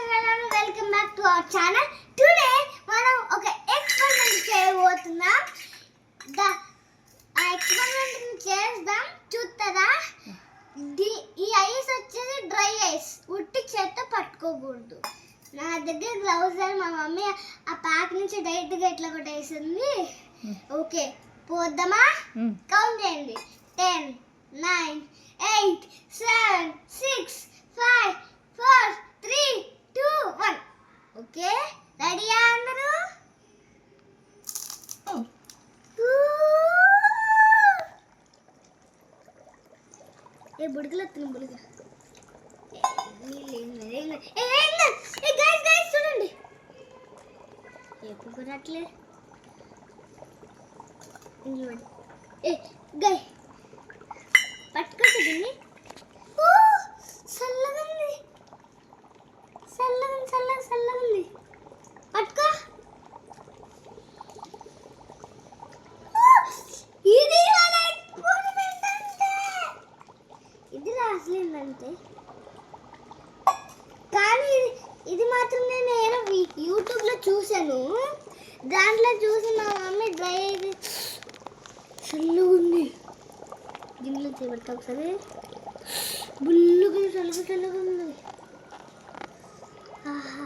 Welcome back to our channel. Today మనం ఒక experiment చేయబోతున్నాం. ఆ ఎక్స్పెరిమెంట్ చేద్దాం, చూస్తారా? ఈ ఐస్ వచ్చేసి డ్రై ఐస్, ఉట్టి చేత్తో పట్టుకోకూడదు. నా దగ్గర గ్లౌజ్ మా మమ్మీ ఆ ప్యాక్ నుంచి డైరెక్ట్గా ఎట్లా కొట్టేసింది. ఓకే, పోద్దామా? కౌంట్ చేయండి. 10, 9, 8, 7, 6, 5, 4, 3, 2, 1. ఓకే, రెడీయా అందరూ? ఏ బుడగలు వస్తుంది, బుడగ చూడండి ఎప్పుడు కొనట్లే. గై పట్టుకోండి దీన్ని. చల్లగా ఉంది, చల్లగా ఉంది. పట్టుకో. ఇది రాసలేదంటే, కానీ ఇది మాత్రం నేను యూట్యూబ్లో చూసాను. దాంట్లో చూసి మా మమ్మీ డ్రై అయితే చల్లగా ఉంది. దీంట్లో చేపడతా ఒకసారి. బుల్లుగా చల్లగా ఉంది. ఆహా,